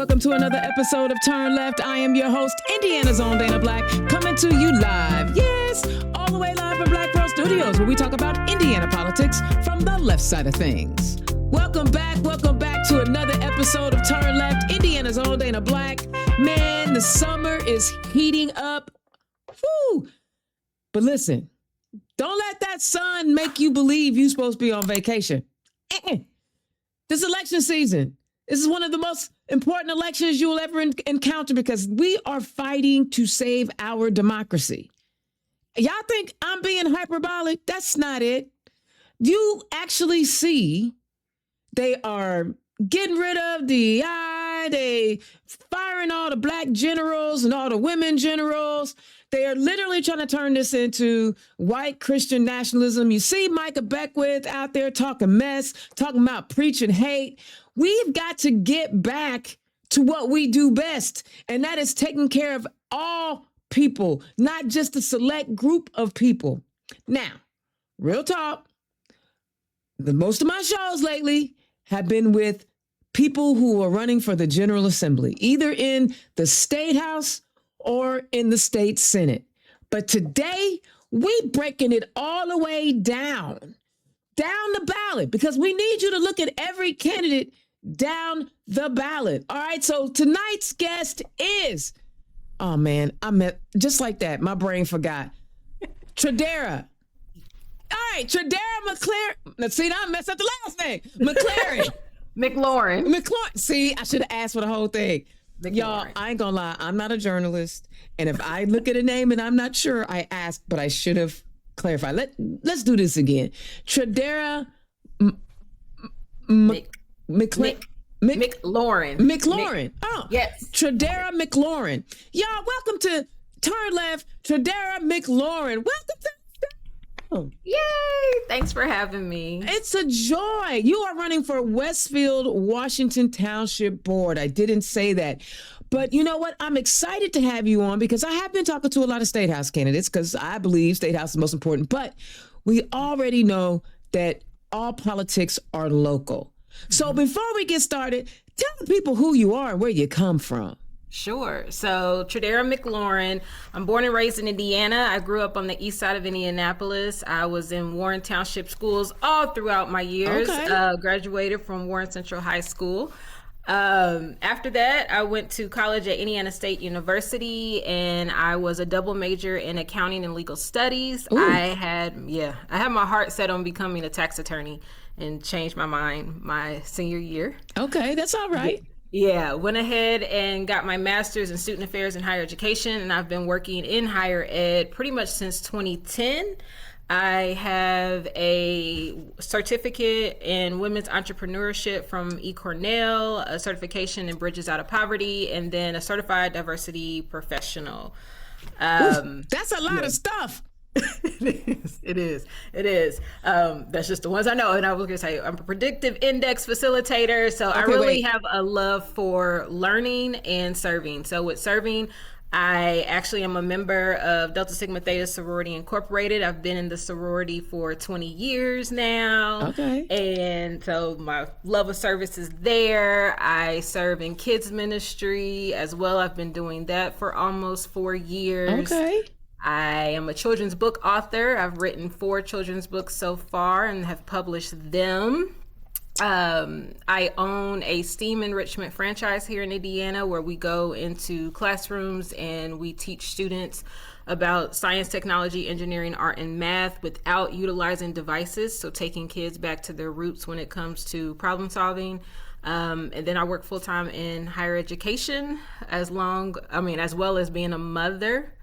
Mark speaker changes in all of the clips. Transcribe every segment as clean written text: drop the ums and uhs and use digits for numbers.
Speaker 1: welcome to another episode of Turn Left. I am your host, Indiana's own Dana Black, coming to you live. Yes, all the way live from Black Pearl Studios, where we talk about Indiana politics from the left side of things. Welcome back to another episode of Turn Left, Indiana's own Dana Black. Man, the summer is heating up. Woo! But listen, don't let that sun make you believe you're supposed to be on vacation. This election season, this is one of the most important elections you will ever encounter because we are fighting to save our democracy. Y'all think I'm being hyperbolic? That's not it. You actually see they are getting rid of DEI, they firing all the black generals and all the women generals. They are literally trying to turn this into white Christian nationalism. You see Micah Beckwith out there talking mess, talking about preaching hate. We've got to get back to what we do best, and that is taking care of all people, not just a select group of people. Now, real talk, most of my shows lately have been with people who are running for the General Assembly, either in the State House or in the State Senate. But today, we breaking it all the way down the ballot, because we need you to look at every candidate down the ballot. All right, so tonight's guest is, oh man, just like that, my brain forgot. Tradara. All right, Tradara McLaurin. Let's see, I messed up the last name. McLaurin.
Speaker 2: McLaurin.
Speaker 1: See, I should have asked for the whole thing. Y'all, I ain't gonna lie, I'm not a journalist. And if I look at a name and I'm not sure, I asked, but I should have clarified. Let's do this again. Tradara McLaurin. Oh,
Speaker 2: yes.
Speaker 1: Tradara McLaurin. Y'all, welcome to Turn Left. Tradara McLaurin. Welcome to
Speaker 2: Yay! Thanks for having me.
Speaker 1: It's a joy. You are running for Westfield Washington Township Board. I didn't say that. But you know what? I'm excited to have you on because I have been talking to a lot of State House candidates because I believe State House is most important. But we already know that all politics are local. So before we get started, tell the people who you are and where you come from.
Speaker 2: Sure. So Tradara McLaurin, I'm born and raised in Indiana. I grew up on the east side of Indianapolis. I was in Warren Township schools all throughout my years.
Speaker 1: Okay.
Speaker 2: Graduated from Warren Central High School. After that, I went to college at Indiana State University, and I was a double major in accounting and legal studies.
Speaker 1: Ooh.
Speaker 2: I had my heart set on becoming a tax attorney and changed my mind my senior year.
Speaker 1: Okay, that's all right.
Speaker 2: Yeah, went ahead and got my master's in student affairs and higher education, and I've been working in higher ed pretty much since 2010. I have a certificate in women's entrepreneurship from Cornell, a certification in Bridges Out of Poverty, and then a certified diversity professional.
Speaker 1: That's a lot of stuff.
Speaker 2: It is. That's just the ones I know. And I was going to say, I'm a predictive index facilitator. So I really have a love for learning and serving. So with serving, I actually am a member of Delta Sigma Theta Sorority Incorporated. I've been in the sorority for 20 years now.
Speaker 1: Okay.
Speaker 2: And so my love of service is there. I serve in kids ministry as well. I've been doing that for almost 4 years.
Speaker 1: Okay.
Speaker 2: I am a children's book author. I've written 4 children's books so far and have published them. I own a STEAM enrichment franchise here in Indiana where we go into classrooms and we teach students about science, technology, engineering, art, and math without utilizing devices. So taking kids back to their roots when it comes to problem solving. And then I work full time in higher education as well as being a mother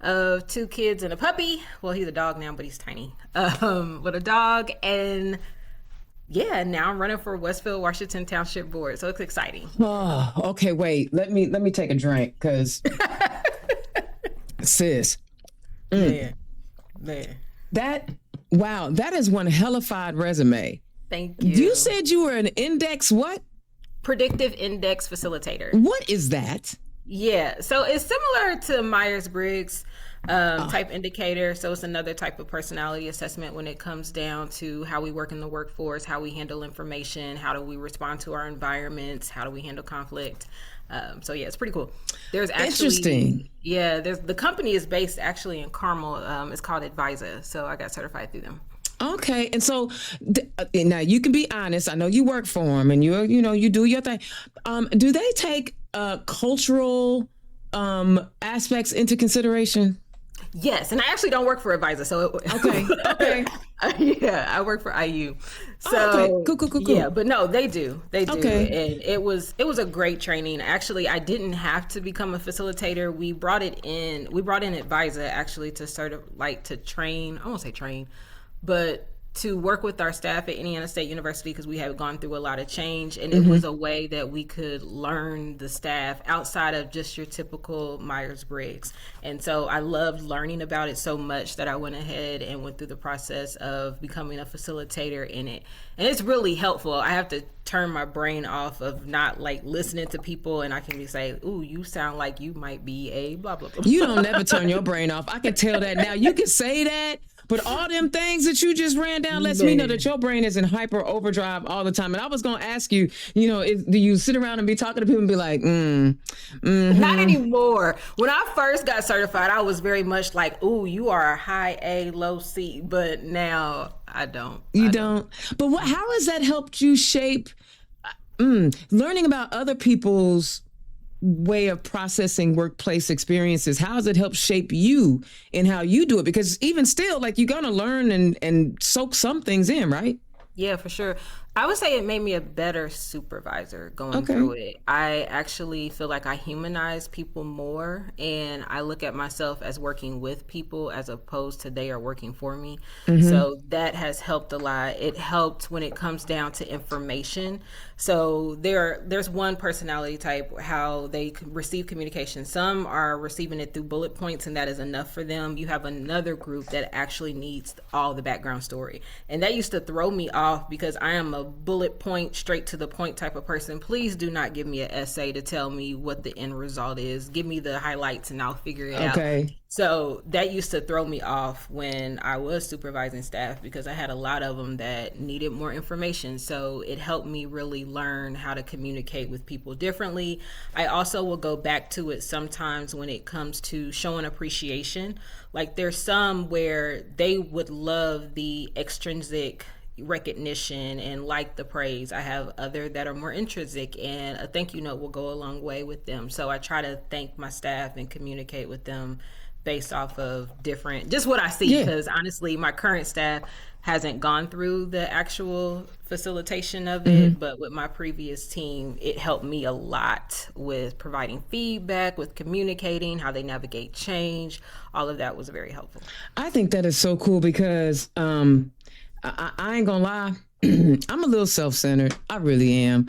Speaker 2: of 2 kids and a puppy. Well, he's a dog now, but he's tiny. With a dog, and now I'm running for Westfield Washington Township Board, so it's exciting.
Speaker 1: Oh, okay. Wait, let me take a drink, cause sis,
Speaker 2: Man.
Speaker 1: that is one hellified resume.
Speaker 2: Thank you.
Speaker 1: You said you were an index what?
Speaker 2: Predictive index facilitator.
Speaker 1: What is that?
Speaker 2: Yeah, so it's similar to Myers-Briggs type indicator. So it's another type of personality assessment when it comes down to how we work in the workforce, how we handle information, how do we respond to our environments, how do we handle conflict. So yeah, it's pretty cool. There's actually,
Speaker 1: Interesting.
Speaker 2: yeah, the company is based actually in Carmel. It's called Advisa. So I got certified through them.
Speaker 1: Okay, and so now you can be honest. I know you work for them, and you do your thing. Do they take cultural aspects into consideration?
Speaker 2: Yes, and I actually don't work for Advisa, so
Speaker 1: Okay.
Speaker 2: yeah, I work for IU. So
Speaker 1: Okay, cool.
Speaker 2: yeah, but no, they do,
Speaker 1: Okay.
Speaker 2: and it was a great training. Actually, I didn't have to become a facilitator. We brought in Advisa actually to sort of like to train. I won't say train, but to work with our staff at Indiana State University because we have gone through a lot of change, and it was a way that we could learn the staff outside of just your typical Myers-Briggs. And so I loved learning about it so much that I went ahead and went through the process of becoming a facilitator in it. And it's really helpful. I have to turn my brain off of not like listening to people, and I can be say, ooh, you sound like you might be a blah, blah, blah.
Speaker 1: You don't never turn your brain off. I can tell that now. You can say that, but all them things that you just ran down lets me know that your brain is in hyper overdrive all the time. And I was going to ask you, do you sit around and be talking to people and be like,
Speaker 2: Not anymore. When I first got certified, I was very much like, ooh, you are a high A, low C. But now I don't.
Speaker 1: You don't. But how has that helped you shape learning about other people's way of processing workplace experiences? How has it helped shape you in how you do it? Because even still, like, you're going to learn and soak some things in, right?
Speaker 2: Yeah, for sure. I would say it made me a better supervisor going through it. I actually feel like I humanize people more, and I look at myself as working with people as opposed to they are working for me. So that has helped a lot. It helped when it comes down to information. So there's one personality type, how they receive communication. Some are receiving it through bullet points, and that is enough for them. You have another group that actually needs all the background story. And that used to throw me off because I am a bullet point, straight to the point type of person. Please do not give me an essay to tell me what the end result is. Give me the highlights and I'll figure it out. So that used to throw me off when I was supervising staff because I had a lot of them that needed more information. So it helped me really learn how to communicate with people differently. I also will go back to it sometimes when it comes to showing appreciation. Like there's some where they would love the extrinsic recognition and like the praise. I have other that are more intrinsic, and a thank you note will go a long way with them. So I try to thank my staff and communicate with them based off of just what I see, because honestly my current staff hasn't gone through the actual facilitation of it, but with my previous team it helped me a lot with providing feedback, with communicating, how they navigate change. All of that was very helpful.
Speaker 1: I think that is so cool because I ain't gonna lie, I'm a little self-centered. I really am.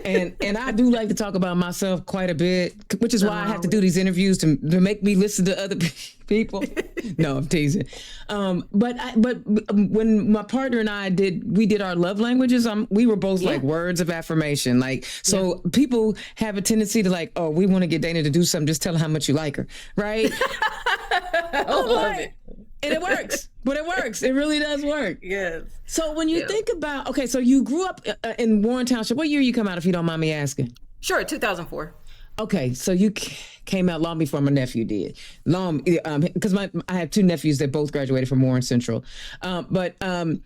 Speaker 1: And I do like to talk about myself quite a bit, which is why I have to do these interviews to make me listen to other people. No, I'm teasing. But when my partner and I did our love languages, we were both like words of affirmation. Like, so people have a tendency to like, oh, we want to get Dana to do something, just tell her how much you like her. Right?
Speaker 2: I love it.
Speaker 1: And it works, but it works. It really does work.
Speaker 2: Yes.
Speaker 1: So when you think about, okay, so you grew up in Warren Township. What year you come out, if you don't mind me asking?
Speaker 2: Sure, 2004.
Speaker 1: Okay, so you came out long before my nephew did. Because I have two nephews that both graduated from Warren Central. But the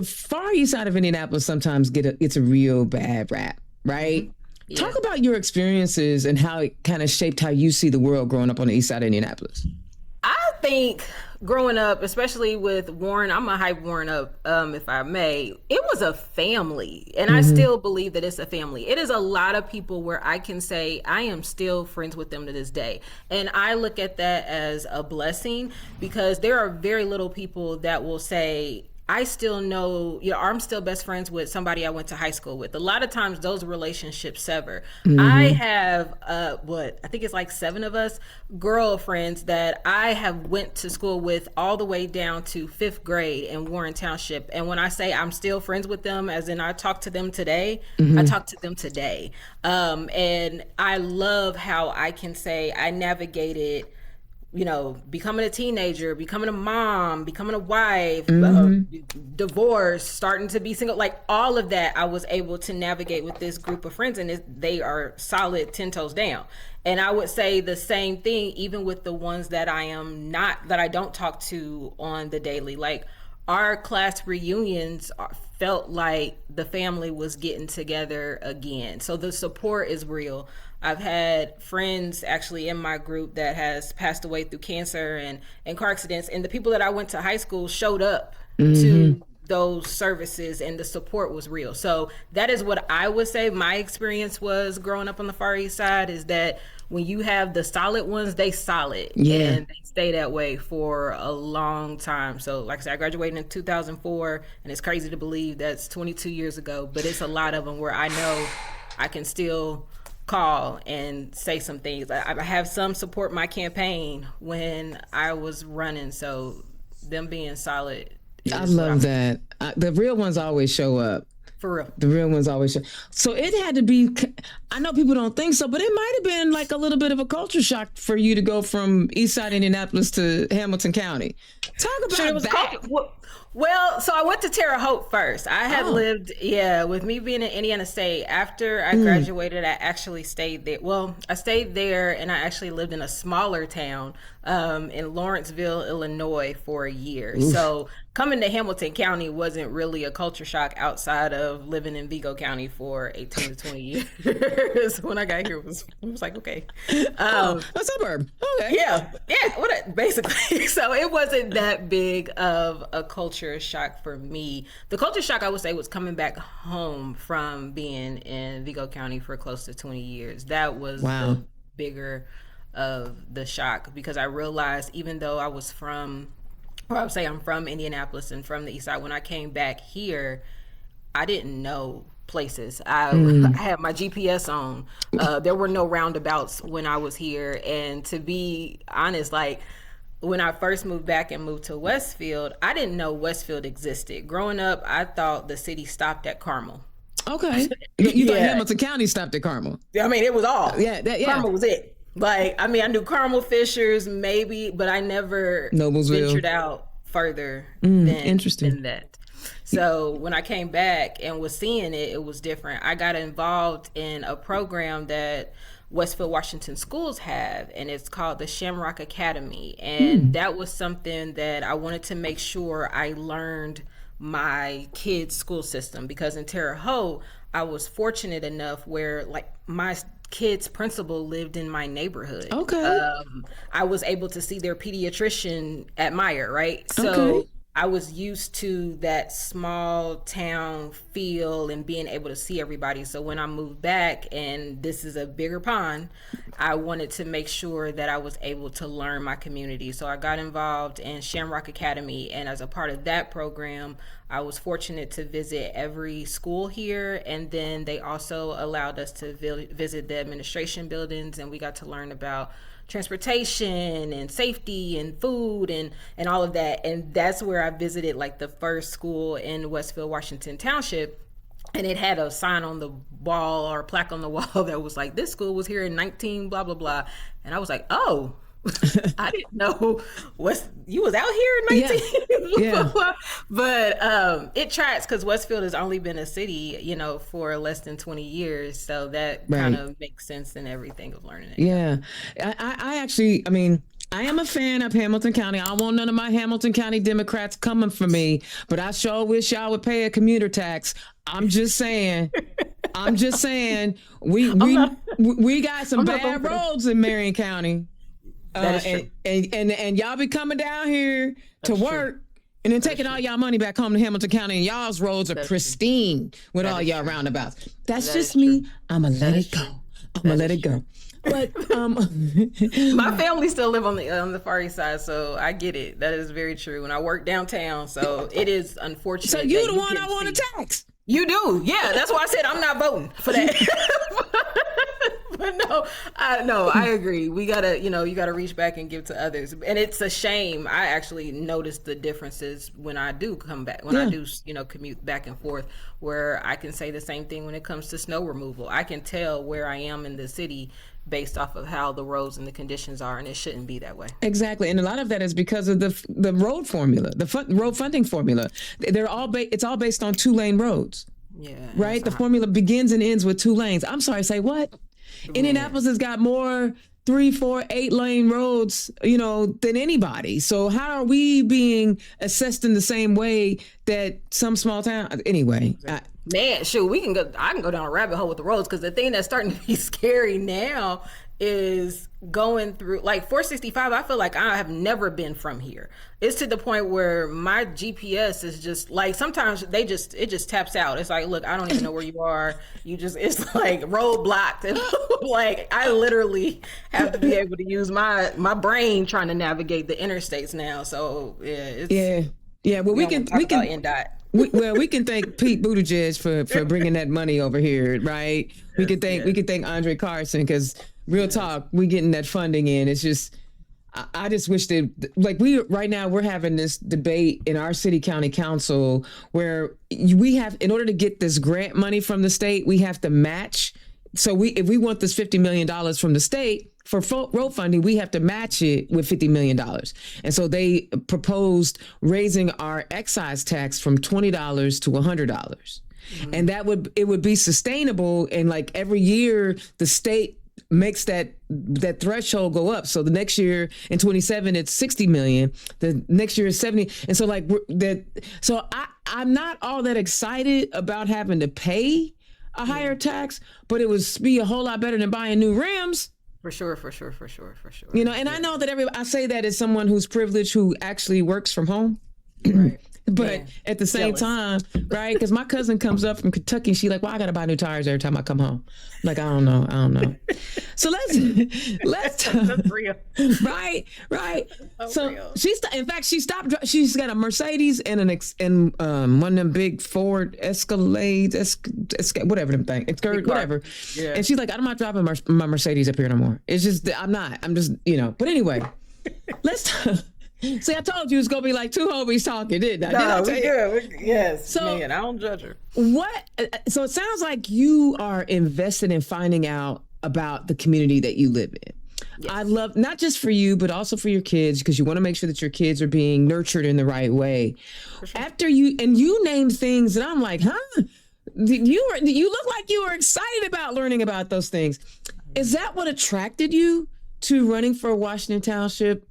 Speaker 1: far east side of Indianapolis sometimes it's a real bad rap, right? Yeah. Talk about your experiences and how it kind of shaped how you see the world growing up on the east side of Indianapolis.
Speaker 2: I think growing up, especially with Warren, I'm gonna hype Warren up, if I may. It was a family, and I still believe that it's a family. It is a lot of people where I can say I am still friends with them to this day, and I look at that as a blessing because there are very little people that will say, I still know, I'm still best friends with somebody I went to high school with. A lot of times those relationships sever. I have, I think it's like 7 of us, girlfriends that I have went to school with all the way down to 5th grade in Warren Township. And when I say I'm still friends with them, as in I talk to them today, I talk to them today. And I love how I can say I navigated becoming a teenager, becoming a mom, becoming a wife, divorce, starting to be single, like all of that I was able to navigate with this group of friends, and they are solid 10 toes down. And I would say the same thing even with the ones that I don't talk to on the daily. Like our class reunions felt like the family was getting together again. So the support is real. I've had friends actually in my group that has passed away through cancer and car accidents, and the people that I went to high school showed up to those services, and the support was real. So that is what I would say my experience was growing up on the Far East Side, is that when you have the solid ones, they solid.
Speaker 1: Yeah.
Speaker 2: And they stay that way for a long time. So like I said, I graduated in 2004, and it's crazy to believe that's 22 years ago, but it's a lot of them where I know I can still call and say some things. I have some support my campaign when I was running, so them being solid.
Speaker 1: I love that. The real ones always show up.
Speaker 2: For real.
Speaker 1: The real ones always show. So it had to be, I know people don't think so, but it might have been like a little bit of a culture shock for you to go from East Side Indianapolis to Hamilton County. Talk about that.
Speaker 2: Well, so I went to Terre Haute first. I had lived, with me being in Indiana State. After I graduated, I actually stayed there. Well, I stayed there, and I actually lived in a smaller town in Lawrenceville, Illinois for a year. Oof. So coming to Hamilton County wasn't really a culture shock outside of living in Vigo County for 18 to 20 years. When I got here, it was like, okay.
Speaker 1: A suburb. Okay.
Speaker 2: Yeah, basically. So it wasn't that big of a culture shock for me. The culture shock, I would say, was coming back home from being in Vigo County for close to 20 years. That was the bigger of the shock, because I realized even though I was I'm from Indianapolis and from the East Side, when I came back here, I didn't know places. I had my GPS on. There were no roundabouts when I was here. And to be honest, like when I first moved back and moved to Westfield, I didn't know Westfield existed. Growing up, I thought the city stopped at Carmel.
Speaker 1: Okay. You thought Hamilton County stopped at Carmel.
Speaker 2: I mean, it was all.
Speaker 1: Yeah.
Speaker 2: Carmel was it. Like, I mean, I knew Carmel, Fishers, maybe, but I never ventured out further than that. So when I came back and was seeing it, it was different. I got involved in a program that Westfield Washington schools have, and it's called the Shamrock Academy. And that was something that I wanted to make sure I learned my kids' school system, because in Terre Haute, I was fortunate enough where like my kids' principal lived in my neighborhood. Okay. I was able to see their pediatrician at Meyer, right? So I was used to that small town feel and being able to see everybody. So when I moved back, and this is a bigger pond, I wanted to make sure that I was able to learn my community. So I got involved in Shamrock Academy, and as a part of that program, I was fortunate to visit every school here, and then they also allowed us to visit the administration buildings, and we got to learn about transportation and safety and food and all of that. And that's where I visited like the first school in Westfield Washington Township, and it had a sign on the wall or a plaque on the wall that was like, this school was here in 19 blah blah blah. And I was like, oh, I didn't know you was out here in 19 blah, blah, blah. But it tracks, because Westfield has only been a city, for less than 20 years. So that kind of makes sense in everything of learning it.
Speaker 1: Yeah. I am a fan of Hamilton County. I don't want none of my Hamilton County Democrats coming for me, but I sure wish y'all would pay a commuter tax. I'm just saying. We got some bad roads in Marion County. And y'all be coming down here to work and then taking all y'all money back home to Hamilton County, and y'all's roads are pristine with all y'all roundabouts. That's just me. I'ma let it go. I'm gonna let it go. But
Speaker 2: my family still live on the Far East Side, so I get it. That is very true. And I work downtown, so it is unfortunate.
Speaker 1: So you're the one I want to tax.
Speaker 2: You do, yeah. That's why I said I'm not voting for that. But no, I agree. We gotta, you gotta reach back and give to others. And it's a shame. I actually noticed the differences when I do come back, when I do, commute back and forth, where I can say the same thing when it comes to snow removal. I can tell where I am in the city based off of how the roads and the conditions are, and it shouldn't be that way.
Speaker 1: Exactly, and a lot of that is because of the road formula, road funding formula. It's all based on 2-lane roads. Yeah. Right? The formula begins and ends with 2 lanes. I'm sorry, say what? Indianapolis has got more 3, 4, 8-lane roads, than anybody. So how are we being assessed in the same way that some small town? Anyway.
Speaker 2: Man, shoot, I can go down a rabbit hole with the roads, because the thing that's starting to be scary now is going through, like 465, I feel like I have never been from here. It's to the point where my GPS is just like, sometimes it just taps out. It's like, look, I don't even know where you are. It's like roadblocked. And like, I literally have to be able to use my brain trying to navigate the interstates now. So yeah. Well, we can we can thank Pete Buttigieg for bringing that money over here, right? We can thank Andre Carson, because real talk, we getting that funding in. It's just, I just wish that, like, right now we're having this debate in our city county council where we have, in order to get this grant money from the state, we have to match. So if we want this $50 million from the state for road funding, we have to match it with $50 million. And so they proposed raising our excise tax from $20 to $100. Mm-hmm. And it would be sustainable. And like every year the state makes that threshold go up. So the next year in 27, it's 60 million. The next year is 70. And so I'm not all that excited about having to pay a higher tax, but it would be a whole lot better than buying new rims. For sure.
Speaker 1: And I know that I say that as someone who's privileged, who actually works from home. Right. But at the same time, right? Because my cousin comes up from Kentucky, and she's like, well, I got to buy new tires every time I come home. I'm like, I don't know. So let's
Speaker 2: That's real.
Speaker 1: Right. So real. She stopped. She's got a Mercedes and one of them big Ford Escalades, whatever them thing. It's whatever. Yeah. And she's like, I'm not driving my Mercedes up here no more. It's just, I'm just, But anyway, let's see, I told you it's going to be like 2 homies talking, didn't I?
Speaker 2: Yes. So, man, I don't judge her.
Speaker 1: So it sounds like you are invested in finding out about the community that you live in. Yes. I love, not just for you, but also for your kids, because you want to make sure that your kids are being nurtured in the right way. Sure. After you name things that I'm like, huh? You look like you were excited about learning about those things. Is that what attracted you to running for Washington Township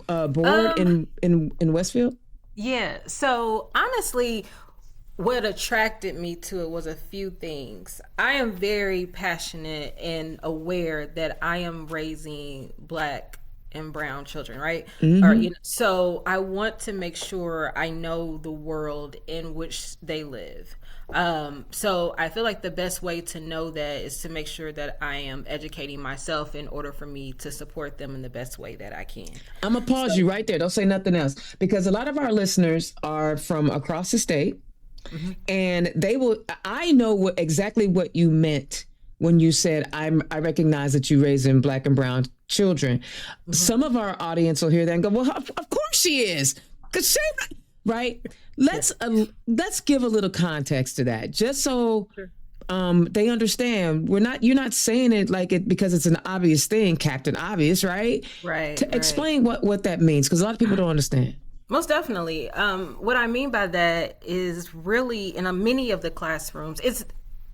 Speaker 1: board in Westfield?
Speaker 2: Yeah. So honestly, what attracted me to it was a few things. I am very passionate and aware that I am raising Black and brown children, right? Mm-hmm. So I want to make sure I know the world in which they live. So I feel like the best way to know that is to make sure that I am educating myself in order for me to support them in the best way that I can.
Speaker 1: I'm gonna pause you right there. Don't say nothing else, because a lot of our listeners are from across the state, mm-hmm. and I know exactly what you meant when you said, I recognize that you're raising Black and brown children. Mm-hmm. Some of our audience will hear that and go, well, of course she is. Because she, right? Let's give a little context to that, just so they understand. You're not saying it like it because it's an obvious thing, Captain Obvious, right?
Speaker 2: Right.
Speaker 1: Explain what that means, because a lot of people don't understand.
Speaker 2: Most definitely. What I mean by that is really in many of the classrooms,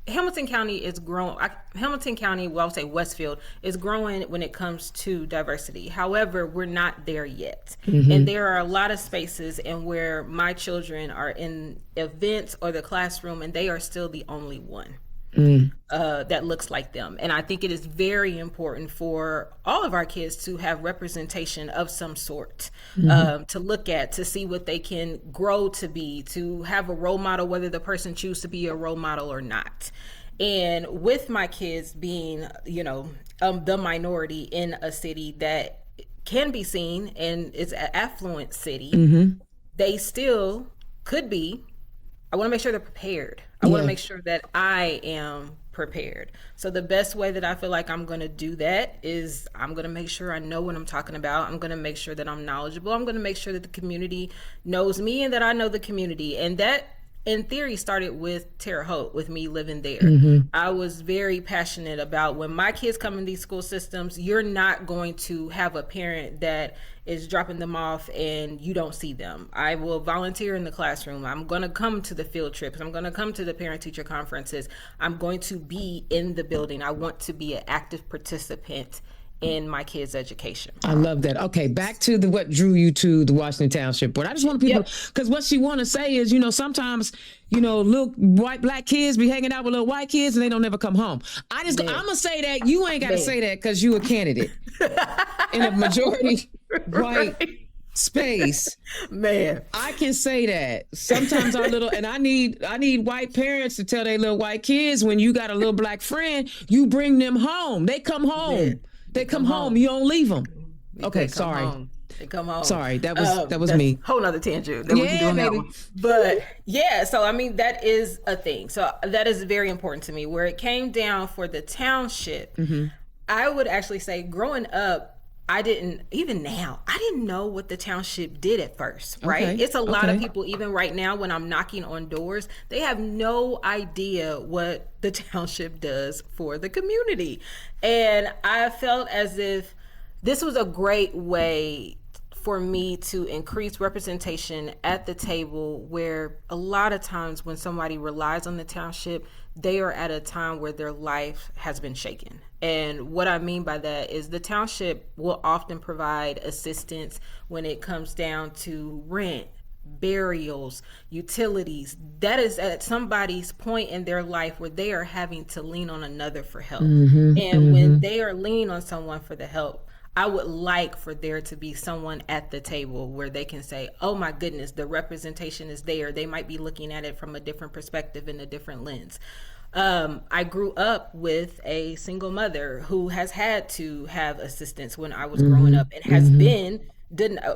Speaker 2: Hamilton County is growing. Hamilton County, well, I would say Westfield, is growing when it comes to diversity. However, we're not there yet. Mm-hmm. And there are a lot of spaces where my children are in events or the classroom, and they are still the only one that looks like them. And I think it is very important for all of our kids to have representation of some sort, to look at, to see what they can grow to be, to have a role model, whether the person chooses to be a role model or not. And with my kids being, the minority in a city that can be seen and is an affluent city, they still could be. I want to make sure they're prepared. I want to make sure that I am prepared. So the best way that I feel like I'm going to do that is I'm going to make sure I know what I'm talking about. I'm going to make sure that I'm knowledgeable. I'm going to make sure that the community knows me and that I know the community. And that, in theory, started with Terre Haute, with me living there. I was very passionate about when my kids come in these school systems, you're not going to have a parent that is dropping them off and you don't see them. I will volunteer in the classroom. I'm going to come to the field trips. I'm going to come to the parent-teacher conferences. I'm going to be in the building. I want to be an active participant in my kids' education.
Speaker 1: I love that. Okay, back to what drew you to the Washington Township Board. I just want people, because what she want to say is, sometimes, little black kids be hanging out with little white kids and they don't never come home. I'm going to say that. You ain't got to say that because you a candidate in a majority white space.
Speaker 2: Man,
Speaker 1: I can say that. Sometimes and I need white parents to tell their little white kids, when you got a little black friend, you bring them home. They come home. Man. They come home. You don't leave them. Okay, sorry.
Speaker 2: They come home.
Speaker 1: Sorry, that was me.
Speaker 2: Whole nother tangent. That we can do on that one. But so that is a thing. So that is very important to me. Where it came down for the township, I would actually say, growing up, I didn't know what the township did at first, right? Okay. It's a lot of people, even right now, when I'm knocking on doors, they have no idea what the township does for the community. And I felt as if this was a great way for me to increase representation at the table, where a lot of times when somebody relies on the township, they are at a time where their life has been shaken. And what I mean by that is the township will often provide assistance when it comes down to rent, burials, utilities. That is at somebody's point in their life where they are having to lean on another for help. When they are leaning on someone for the help, I would like for there to be someone at the table where they can say, oh my goodness, the representation is there. They might be looking at it from a different perspective and a different lens. I grew up with a single mother who has had to have assistance when I was growing up, and has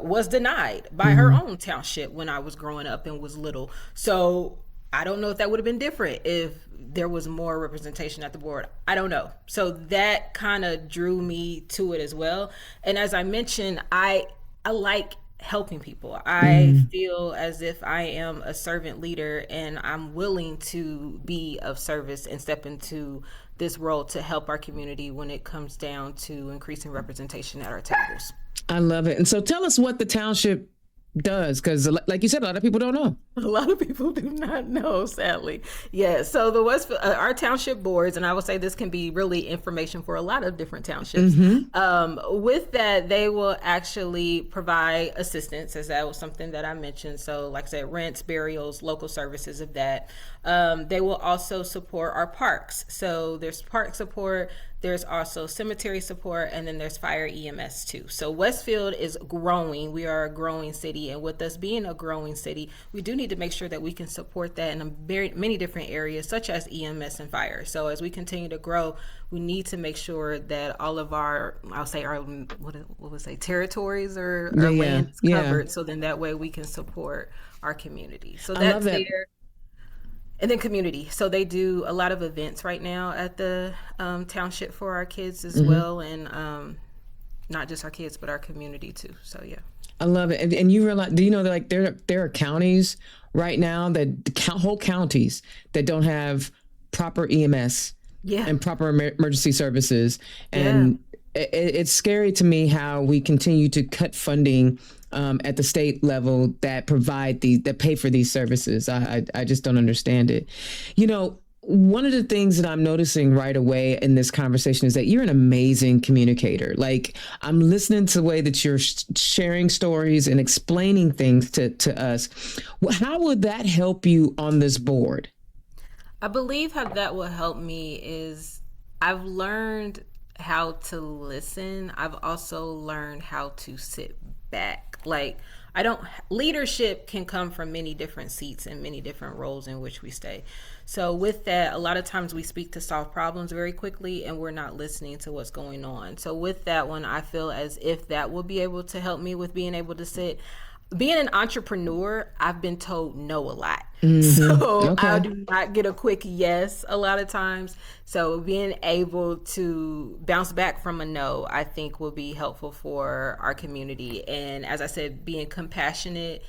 Speaker 2: was denied by her own township when I was growing up and was little. So I don't know if that would have been different if there was more representation at the board. I don't know. So that kind of drew me to it as well. And as I mentioned, I like helping people. I feel as if I am a servant leader, and I'm willing to be of service and step into this role to help our community when it comes down to increasing representation at our tables. I
Speaker 1: love it. And so tell us what the township does, because like you said, a lot of people don't know.
Speaker 2: A lot of people do not know, sadly. Yeah, so the Westfield, our township boards, and I would say this can be really information for a lot of different townships. With that, they will actually provide assistance, as that was something that I mentioned. So like I said, rents, burials, local services of that. They will also support our parks. So there's park support, there's also cemetery support, and then there's fire EMS too. So Westfield is growing. We are a growing city, and with us being a growing city, we do need to make sure that we can support that in many different areas, such as EMS and fire. So as we continue to grow, we need to make sure that all of our, territories or land is covered. So then that way we can support our community. So that's there. And then community. So they do a lot of events right now at the township for our kids as well. And not just our kids, but our community too. So, yeah.
Speaker 1: I love it. And you realize, do you know that like there are counties right now, whole counties that don't have proper EMS and proper emergency services. And it's scary to me how we continue to cut funding at the state level that pay for these services. I just don't understand it. One of the things that I'm noticing right away in this conversation is that you're an amazing communicator. Like, I'm listening to the way that you're sharing stories and explaining things to us. How would that help you on this board?
Speaker 2: I believe how that will help me is I've learned how to listen. I've also learned how to sit back. Like, leadership can come from many different seats and many different roles in which we stay. So with that, a lot of times we speak to solve problems very quickly and we're not listening to what's going on. So with that one, I feel as if that will be able to help me with being able to sit. Being an entrepreneur, I've been told no a lot. So I do not get a quick yes a lot of times. So being able to bounce back from a no, I think will be helpful for our community. And as I said, being compassionate,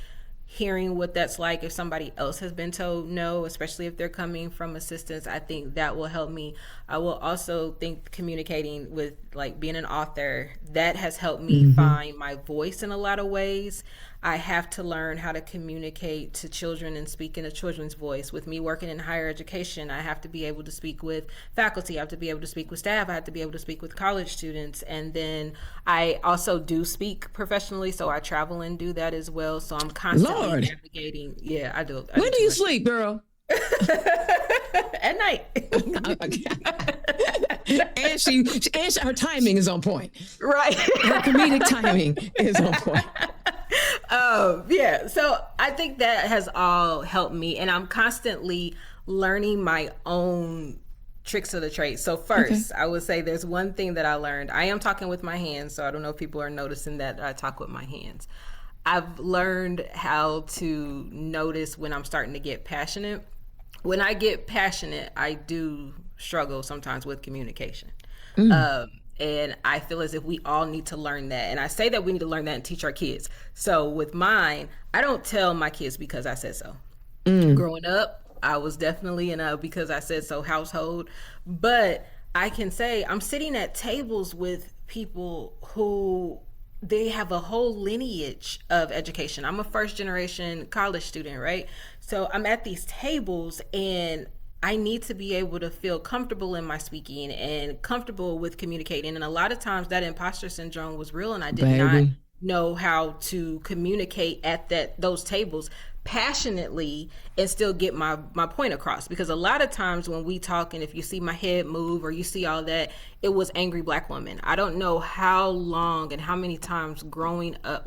Speaker 2: hearing what that's like if somebody else has been told no, especially if they're coming from assistance, I think that will help me. I will also think communicating with, like, being an author, that has helped me find my voice in a lot of ways. I have to learn how to communicate to children and speak in a children's voice. With me working in higher education, I have to be able to speak with faculty. I have to be able to speak with staff. I have to be able to speak with college students. And then I also do speak professionally, so I travel and do that as well. So I'm constantly navigating. Yeah, I do.
Speaker 1: When do you sleep, girl?
Speaker 2: At night.
Speaker 1: and her timing is on point.
Speaker 2: Right.
Speaker 1: Her comedic timing is on point.
Speaker 2: Yeah. So I think that has all helped me, and I'm constantly learning my own tricks of the trade. So first, I would say there's one thing that I learned. I am talking with my hands, so I don't know if people are noticing that I talk with my hands. I've learned how to notice when I'm starting to get passionate. When I get passionate, I do struggle sometimes with communication. And I feel as if we all need to learn that. And I say that we need to learn that and teach our kids. So with mine, I don't tell my kids because I said so. Growing up, I was definitely in a because I said so household. But I can say I'm sitting at tables with people who they have a whole lineage of education. I'm a first generation college student, right? So I'm at these tables and I need to be able to feel comfortable in my speaking and comfortable with communicating. And a lot of times that imposter syndrome was real, and I did not know how to communicate at those tables passionately and still get my point across. Because a lot of times when we talk, and if you see my head move or you see all that, it was angry Black woman. I don't know how long and how many times growing up,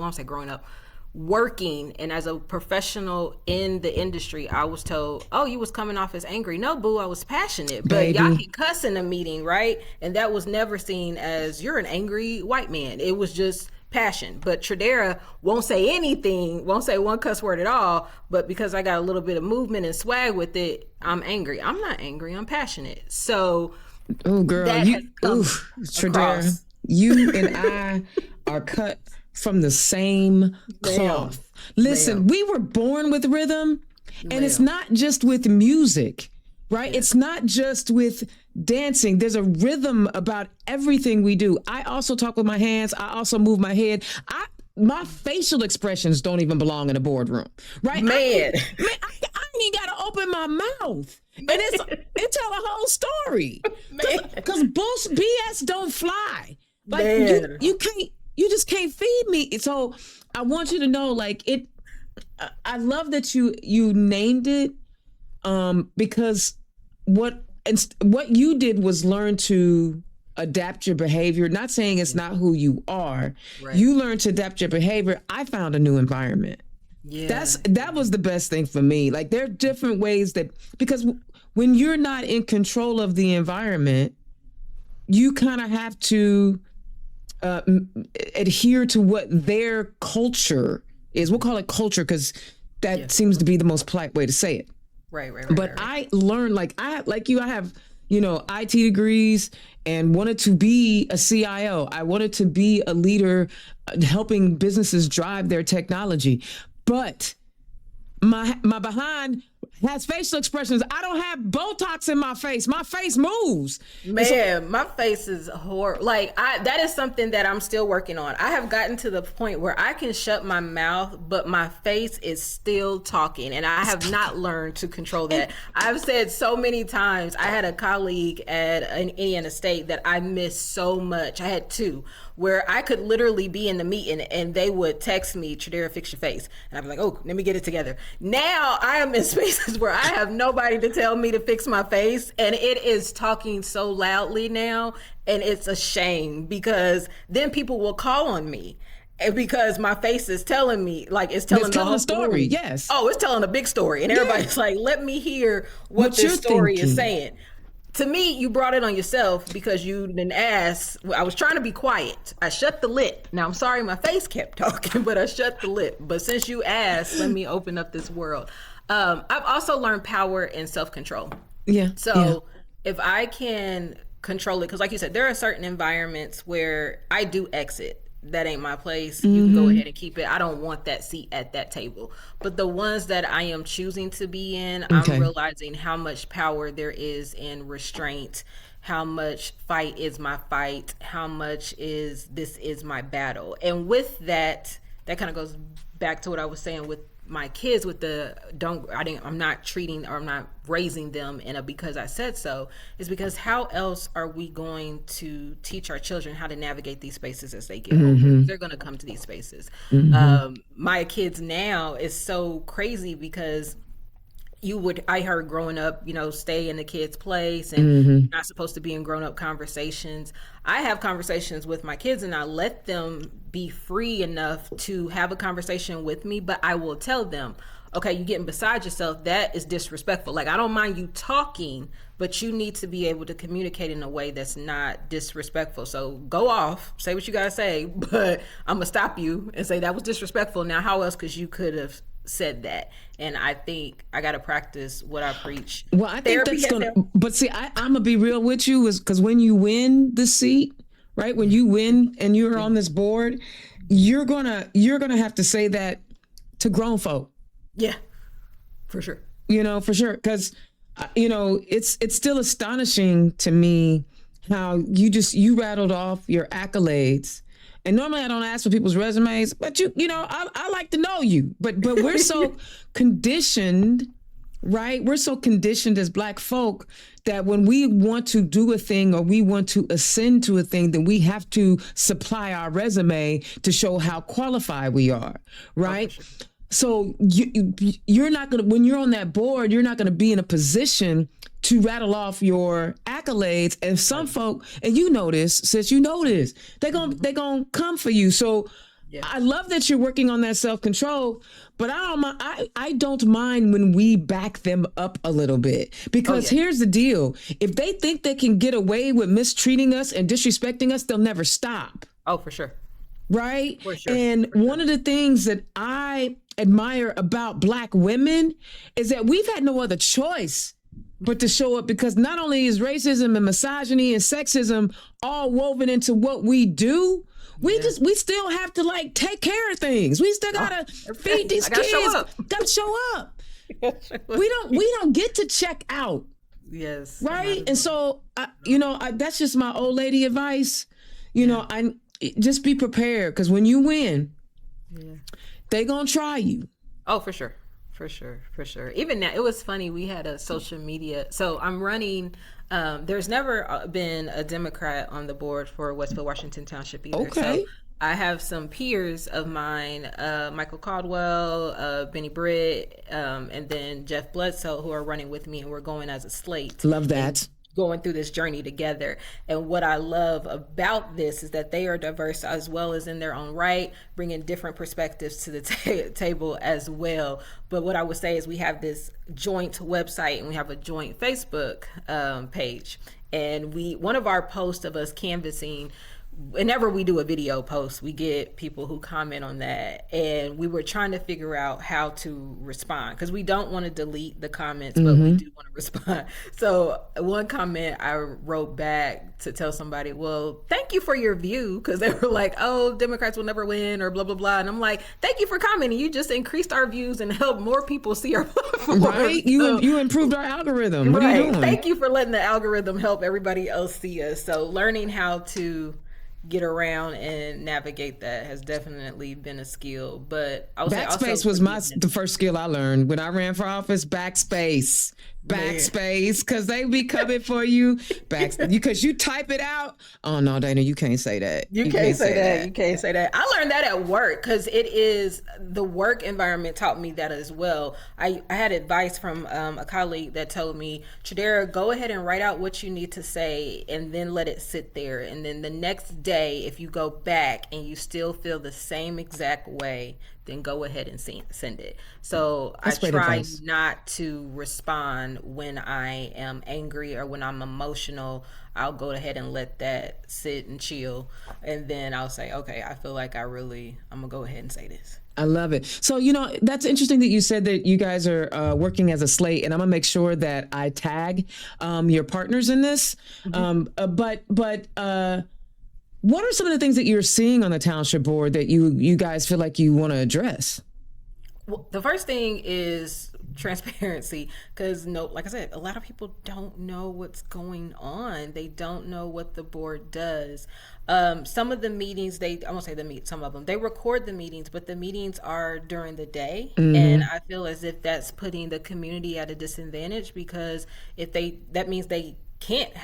Speaker 2: working and as a professional in the industry, I was told, oh, you was coming off as angry. No, boo, I was passionate. But y'all can cuss in a meeting, right? And that was never seen as you're an angry white man. It was just passion. But Tradara won't say anything, won't say one cuss word at all. But because I got a little bit of movement and swag with it, I'm angry. I'm not angry. I'm passionate. So,
Speaker 1: oh, girl, Tradara, you and I are cut from the same cloth. Listen, we were born with rhythm, and it's not just with music, right? It's not just with dancing. There's a rhythm about everything we do. I also talk with my hands. I also move my head. My facial expressions don't even belong in a boardroom, right? I ain't even got to open my mouth. And it tell a whole story. Because BS don't fly. Like you just can't feed me. So I want you to know, like, I love that you named it, because what you did was learn to adapt your behavior. Not saying it's not who you are. Right. You learned to adapt your behavior. I found a new environment. Yeah. That was the best thing for me. Like, there are different ways because when you're not in control of the environment, you kind of have to adhere to what their culture is. We'll call it culture because that seems to be the most polite way to say it. Right. But I learned, I have, IT degrees and wanted to be a CIO. I wanted to be a leader helping businesses drive their technology. But my behind has facial expressions. I don't have Botox in my face. My face moves.
Speaker 2: Man, my face is horrible. That is something that I'm still working on. I have gotten to the point where I can shut my mouth, but my face is still talking, and I have not learned to control that. I've said so many times, I had a colleague at an Indiana State that I missed so much. I had two where I could literally be in the meeting and they would text me, Tradara, fix your face. And I'd be like, oh, let me get it together. Now I am in spaces where I have nobody to tell me to fix my face. And it is talking so loudly now. And it's a shame because then people will call on me. And because my face is telling me, like, it's telling the whole
Speaker 1: a story. Yes.
Speaker 2: Oh, it's telling a big story. And everybody's like, let me hear what this story is saying. To me, you brought it on yourself because you didn't ask. I was trying to be quiet. I shut the lip. Now, I'm sorry my face kept talking, but I shut the lip. But since you asked, let me open up this world. I've also learned power and self-control.
Speaker 1: Yeah.
Speaker 2: So if I can control it, because like you said, there are certain environments where I do exit. That ain't my place. You can go ahead and keep it. I don't want that seat at that table. But the ones that I am choosing to be in, I'm realizing how much power there is in restraint, how much fight is my fight, how much is this is my battle. And with that kind of goes back to what I was saying with my kids with I'm not treating or I'm not raising them in a because I said so, is because how else are we going to teach our children how to navigate these spaces as they get older? They're going to come to these spaces. My kids now is so crazy because I heard growing up, stay in the kids' place and not supposed to be in grown-up conversations. I have conversations with my kids and I let them be free enough to have a conversation with me, but I will tell them, okay, you're getting beside yourself. That is disrespectful. Like, I don't mind you talking, but you need to be able to communicate in a way that's not disrespectful. So go off, say what you got to say, but I'm going to stop you and say that was disrespectful. Now, how else? Because you could have said that. And I think I got to practice what I preach.
Speaker 1: Well, I think that's but see, I'm going to be real with you, is because when you win the seat, right? When you win and you're on this board, you're going to have to say that to grown folk.
Speaker 2: Yeah, for sure.
Speaker 1: For sure. Because, it's still astonishing to me how you rattled off your accolades. And normally I don't ask for people's resumes, but I like to know you. But we're so conditioned, right? We're so conditioned as Black folk that when we want to do a thing or we want to ascend to a thing, then we have to supply our resume to show how qualified we are, right? Oh, sure. So you're not going to, when you're on that board, you're not going to be in a position to rattle off your accolades. And some folk, and they're going to come for you. So I love that you're working on that self-control, but I don't mind when we back them up a little bit, because here's the deal. If they think they can get away with mistreating us and disrespecting us, they'll never stop.
Speaker 2: Oh, for sure.
Speaker 1: Right? For sure. And one of the things that I admire about Black women is that we've had no other choice but to show up, because not only is racism and misogyny and sexism all woven into what we do, we still have to take care of things. We still gotta feed these kids. Gotta show up. We don't get to check out.
Speaker 2: Yes.
Speaker 1: Right. And so that's just my old lady advice. I just be prepared, because when you win, they gonna try you.
Speaker 2: Oh, for sure. For sure. Even now, it was funny. We had a social media. So I'm running. There's never been a Democrat on the board for Westfield Washington Township either.
Speaker 1: Okay.
Speaker 2: So I have some peers of mine, Michael Caldwell, Benny Britt, and then Jeff Bledsoe, who are running with me, and we're going as a slate.
Speaker 1: Love that.
Speaker 2: Going through this journey together. And what I love about this is that they are diverse as well as in their own right, bringing different perspectives to the table as well. But what I would say is we have this joint website and we have a joint Facebook page. And one of our posts of us canvassing, whenever we do a video post, we get people who comment on that, and we were trying to figure out how to respond, because we don't want to delete the comments, but we do want to respond. So one comment I wrote back to tell somebody, well, thank you for your view, because they were like, oh, Democrats will never win or blah blah blah, and I'm like, thank you for commenting. You just increased our views and helped more people see our platform.
Speaker 1: Right. You improved our algorithm. What are you doing?
Speaker 2: Thank you for letting the algorithm help everybody else see us. So learning how to get around and navigate that has definitely been a skill. But I would say
Speaker 1: backspace was the first skill I learned when I ran for office. Backspace, because they be coming for you. Because you type it out. Oh no, Dana, you can't say that.
Speaker 2: You can't say that. You can't say that. I learned that at work, because the work environment taught me that as well. I had advice from a colleague that told me, Tradara, go ahead and write out what you need to say and then let it sit there. And then the next day day, if you go back and you still feel the same exact way, then go ahead and send it. So I try not to respond when I am angry or when I'm emotional. I'll go ahead and let that sit and chill. And then I'll say, okay, I feel like I'm gonna go ahead and say this.
Speaker 1: I love it. So, that's interesting that you said that you guys are working as a slate, and I'm gonna make sure that I tag your partners in this. But what are some of the things that you're seeing on the township board that you guys feel like you want to address?
Speaker 2: Well, the first thing is transparency, because like I said, a lot of people don't know what's going on. They don't know what the board does. Some of the meetings, some of them, they record the meetings, but the meetings are during the day. And I feel as if that's putting the community at a disadvantage, because that means they can't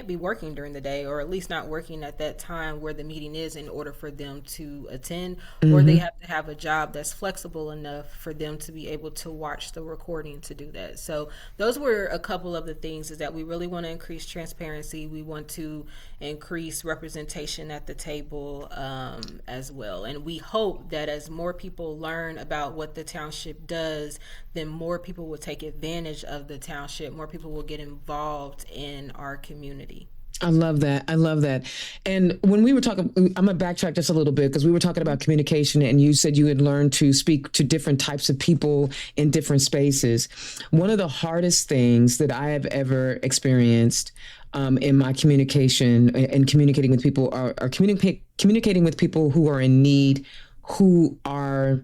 Speaker 2: be working during the day, or at least not working at that time where the meeting is, in order for them to attend, or they have to have a job that's flexible enough for them to be able to watch the recording to do that. So those were a couple of the things, is that we really want to increase transparency. We want to increase representation at the table as well. And we hope that as more people learn about what the township does, then more people will take advantage of the township. More people will get involved in our community.
Speaker 1: I love that. And when we were talking, I'm going to backtrack just a little bit, because we were talking about communication, and you said you had learned to speak to different types of people in different spaces. One of the hardest things that I have ever experienced in my communication and communicating with people are communicating with people who are in need, who are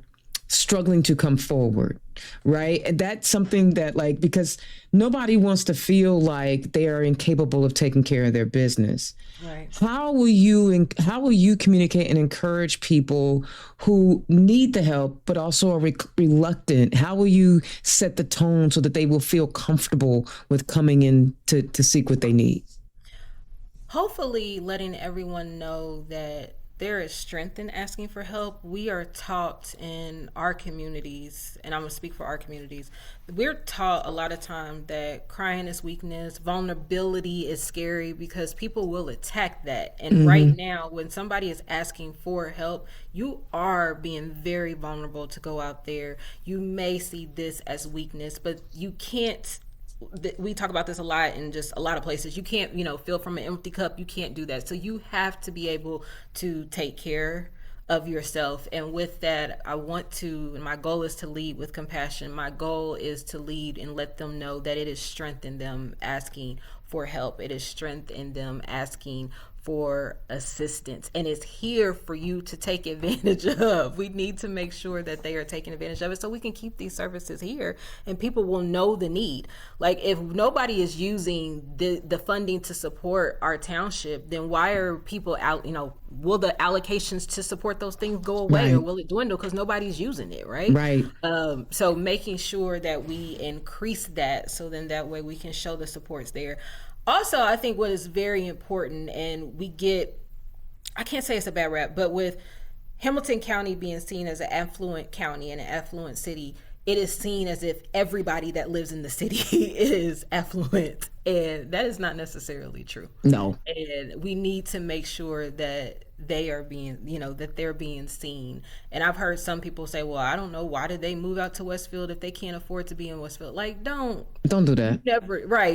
Speaker 1: struggling to come forward, right? And that's something that, because nobody wants to feel like they are incapable of taking care of their business.
Speaker 2: Right.
Speaker 1: How will you communicate and encourage people who need the help but also are reluctant? How will you set the tone so that they will feel comfortable with coming in to seek what they need?
Speaker 2: Hopefully letting everyone know that there is strength in asking for help. We are taught in our communities, and I'm gonna speak for our communities, we're taught a lot of time that crying is weakness, vulnerability is scary, because people will attack that. And right now, when somebody is asking for help, you are being very vulnerable to go out there. You may see this as weakness, but you can't. We talk about this a lot in just a lot of places. You can't, fill from an empty cup. You can't do that. So you have to be able to take care of yourself. And with that, my goal is to lead with compassion. My goal is to lead and let them know that it is strength in them asking for help. It is strength in them asking for assistance, and it's here for you to take advantage of. We need to make sure that they are taking advantage of it, so we can keep these services here and people will know the need. Like, if nobody is using the funding to support our township, then why are people out? Will the allocations to support those things go away, or will it dwindle because nobody's using it? Right. So making sure that we increase that, so then that way we can show the support's there. Also, I think what is very important, and I can't say it's a bad rap, but with Hamilton County being seen as an affluent county and an affluent city, it is seen as if everybody that lives in the city is affluent, and that is not necessarily true.
Speaker 1: No.
Speaker 2: And we need to make sure that they are being, that they're being seen. And I've heard some people say, well, I don't know, why did they move out to Westfield if they can't afford to be in Westfield? Like, don't do that.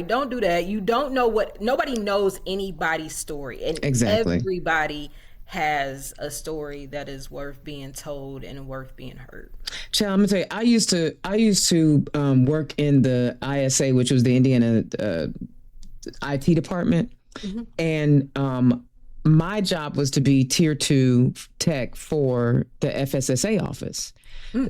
Speaker 2: Don't do that. You don't know nobody knows anybody's story. And
Speaker 1: exactly.
Speaker 2: Everybody has a story that is worth being told and worth being heard.
Speaker 1: Child, I'm gonna tell you, I used to work in the ISA, which was the Indiana IT department, and my job was to be tier 2 tech for the FSSA office.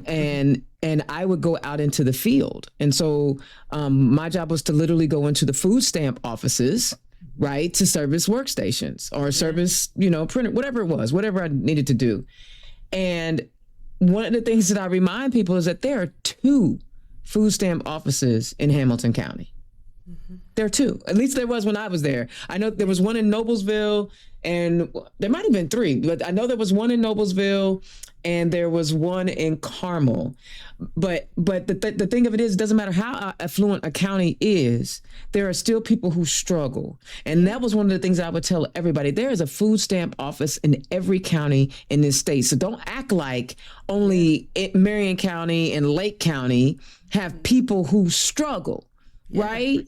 Speaker 1: And I would go out into the field. And so my job was to literally go into the food stamp offices, right, to service workstations or service, printer, whatever I needed to do. And one of the things that I remind people is that there are 2 food stamp offices in Hamilton County. There are two. At least there was when I was there. I know there was one in Noblesville, and there might have been three, but I know there was one in Noblesville, and there was one in Carmel. But the thing of it is, it doesn't matter how affluent a county is, there are still people who struggle. And that was one of the things I would tell everybody. There is a food stamp office in every county in this state. So don't act like only Marion County and Lake County have people who struggle, right?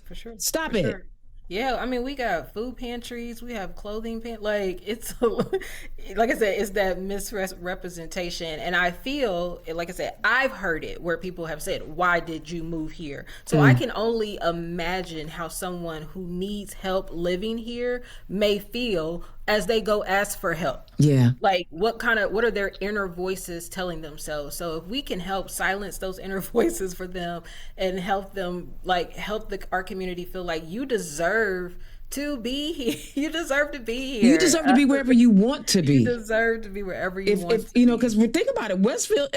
Speaker 2: For sure.
Speaker 1: Stop
Speaker 2: For
Speaker 1: it.
Speaker 2: sure. Yeah, I mean, we got food pantries, we have clothing like it's like I said, it's that misrepresentation. And I feel, like I said, I've heard it where people have said, why did you move here? So I can only imagine how someone who needs help living here may feel as they go ask for help.
Speaker 1: Yeah.
Speaker 2: Like what are their inner voices telling themselves? So if we can help silence those inner voices for them and help them, like help our community feel like you deserve to be here. You deserve to be here.
Speaker 1: You deserve to be wherever you want to be.
Speaker 2: You deserve to be wherever you want to
Speaker 1: you know, because think about it, Westfield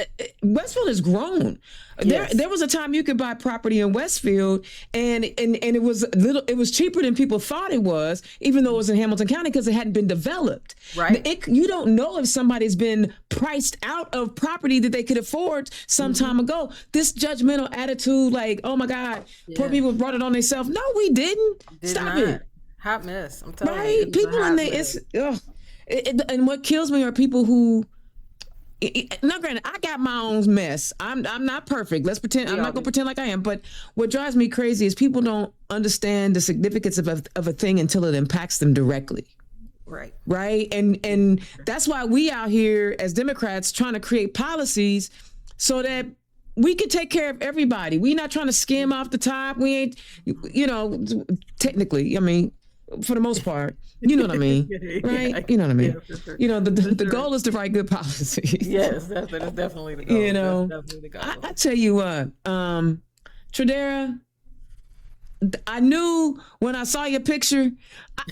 Speaker 1: has grown.
Speaker 2: Yes.
Speaker 1: There was a time you could buy property in Westfield and it was cheaper than people thought it was, even though it was in Hamilton County because it hadn't been developed.
Speaker 2: Right.
Speaker 1: You don't know if somebody's been priced out of property that they could afford some time ago. This judgmental attitude, like, oh my God, poor people brought it on themselves. No, we didn't. Stop it.
Speaker 2: Hot mess. I'm telling you.
Speaker 1: Right? People in there, and what kills me are people who. Now, granted, I got my own mess. I'm not perfect. Let's pretend. I'm not gonna pretend like I am. But what drives me crazy is people don't understand the significance of a thing until it impacts them directly. Right. And that's why we out here as Democrats trying to create policies so that we can take care of everybody. We're not trying to skim off the top. We ain't, technically. I mean, for the most part, you know what I mean, right? You know what I mean. Yeah, sure. The goal is to write good policies.
Speaker 2: Yes, that's definitely the goal. That's definitely the goal.
Speaker 1: I tell you what, Tradara, I knew when I saw your picture. I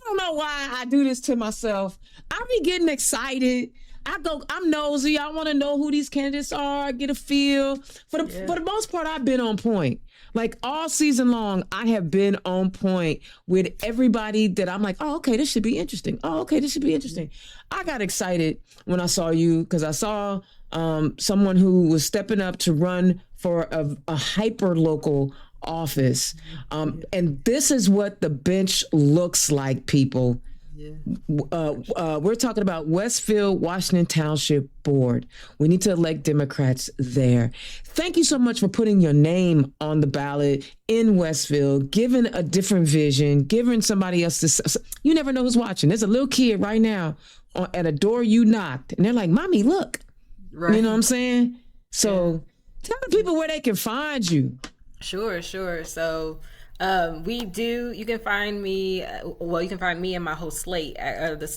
Speaker 1: don't know why I do this to myself. I be getting excited. I'm nosy. I want to know who these candidates are, get a feel. For the most part, I've been on point. Like all season long, I have been on point with everybody that I'm like, oh, okay, this should be interesting. Oh, okay, this should be interesting. I got excited when I saw you because I saw someone who was stepping up to run for a hyper local office. And this is what the bench looks like, people. We're talking about Westfield Washington Township Board. We need to elect Democrats there. Thank you so much for putting your name on the ballot in Westfield, giving a different vision, giving somebody else this. You never know who's watching. There's a little kid right now at a door you knocked, and they're like, "Mommy, look." Right. You know what I'm saying? So tell the people where they can find you.
Speaker 2: Sure. So you can find me, you can find me and my whole slate,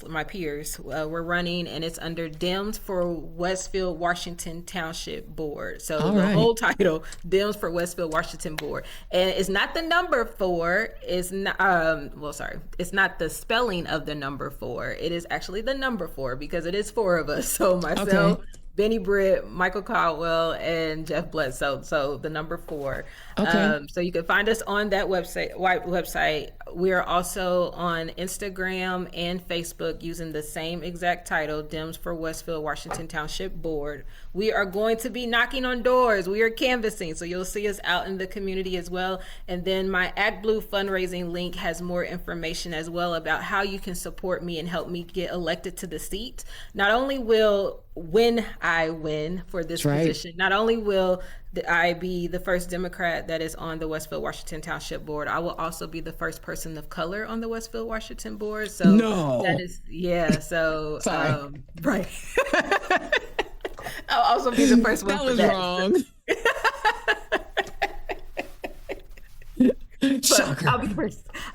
Speaker 2: my peers. We're running, and it's under Dems for Westfield Washington Township Board. So whole title, Dems for Westfield Washington Board. And it's not the number 4, it's not, it's not the spelling of the number 4. It is actually the number 4 because it is 4 of us. So myself, Benny Britt, Michael Caldwell, and Jeff Bledsoe. So the number 4. So you can find us on that website. We are also on Instagram and Facebook using the same exact title, Dems for Westfield Washington Township Board. We are going to be knocking on doors. We are canvassing, so you'll see us out in the community as well. And then my Act Blue fundraising link has more information as well about how you can support me and help me get elected to the seat. Not only when I win for this position, not only will I be the first Democrat that is on the Westfield Washington Township Board, I will also be the first person of color on the Westfield Washington Board. So that is, so right. I'll also be the first one. That was wrong. But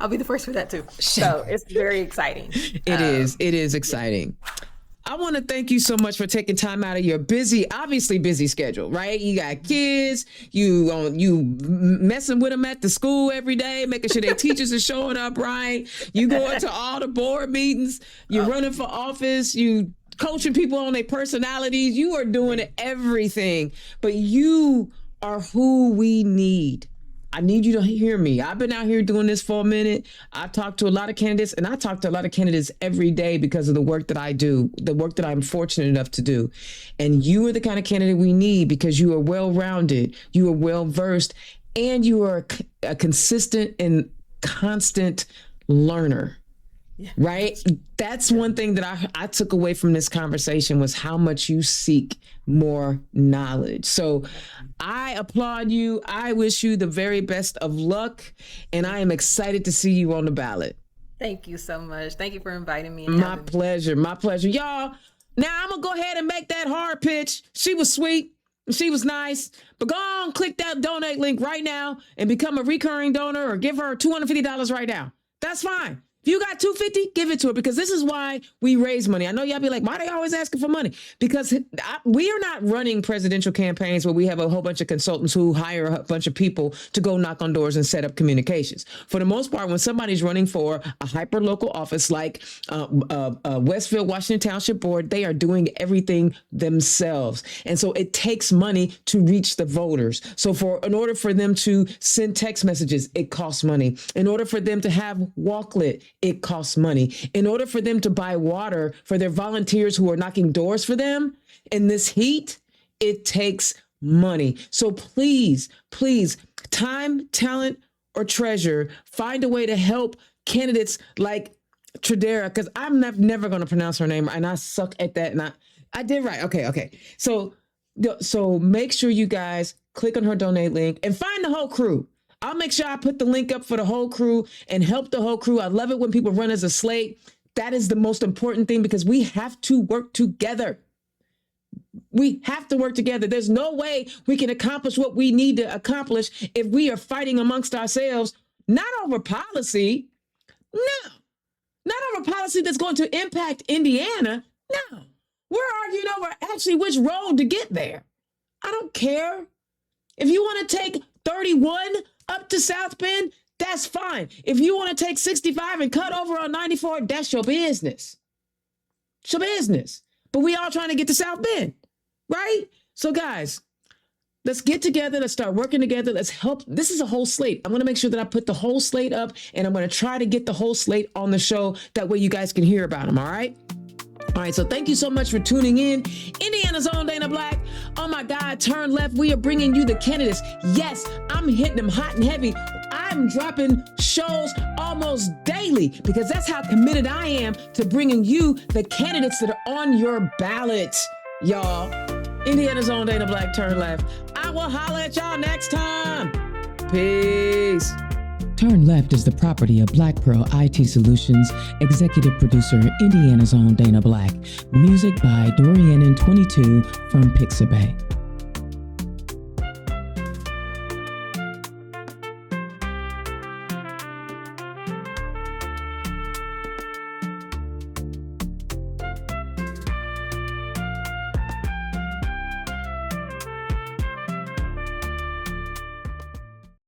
Speaker 2: I'll be the first for that too. So it's very exciting.
Speaker 1: It is exciting. I want to thank you so much for taking time out of your obviously busy schedule, right? You got kids, you messing with them at the school every day, making sure their teachers are showing up right. You going to all the board meetings, you're running for office, you coaching people on their personalities. You are doing everything, but you are who we need I need you to hear me. I've been out here doing this for a minute. I've talked to a lot of candidates, and I talk to a lot of candidates every day because of the work that I do, the work that I'm fortunate enough to do. And you are the kind of candidate we need because you are well-rounded, you are well-versed, and you are a consistent and constant learner. Yeah. Right? That's one thing that I took away from this conversation was how much you seek more knowledge. So I applaud you. I wish you the very best of luck. And I am excited to see you on the ballot.
Speaker 2: Thank you so much. Thank you for inviting me.
Speaker 1: My pleasure. My pleasure. Y'all, now I'm going to go ahead and make that hard pitch. She was sweet. She was nice. But go on, click that donate link right now and become a recurring donor or give her $250 right now. That's fine. If you got $250, give it to her because this is why we raise money. I know y'all be like, why are they always asking for money? Because we are not running presidential campaigns where we have a whole bunch of consultants who hire a bunch of people to go knock on doors and set up communications. For the most part, when somebody's running for a hyper-local office like Westfield Washington Township Board, they are doing everything themselves. And so it takes money to reach the voters. So in order for them to send text messages, it costs money. In order for them to have walklet, it costs money. In order for them to buy water for their volunteers who are knocking doors for them in this heat, it takes money. So please, time, talent, or treasure, find a way to help candidates like Tradara, because I'm never going to pronounce her name, and I suck at that. And I did right. Okay. So make sure you guys click on her donate link and find the whole crew. I'll make sure I put the link up for the whole crew and help the whole crew. I love it when people run as a slate. That is the most important thing because we have to work together. We have to work together. There's no way we can accomplish what we need to accomplish if we are fighting amongst ourselves, not over policy. No, not over policy that's going to impact Indiana. No, we're arguing over actually which road to get there. I don't care. If you want to take 31 up to South Bend, that's fine. If you want to take 65 and cut over on 94, that's your business. It's your business. But we all trying to get to South Bend, right? So guys, let's get together. Let's start working together. Let's help. This is a whole slate. I'm going to make sure that I put the whole slate up, and I'm going to try to get the whole slate on the show. That way you guys can hear about them, all right? All right, so thank you so much for tuning in. Indiana's own Dana Black. Oh my God, turn left. We are bringing you the candidates. Yes, I'm hitting them hot and heavy. I'm dropping shows almost daily because that's how committed I am to bringing you the candidates that are on your ballot, y'all. Indiana's own Dana Black, turn left. I will holler at y'all next time. Peace. Turn Left is the property of Black Pearl IT Solutions, executive producer, Indiana's own Dana Black. Music by Dorianin 22 from Pixabay.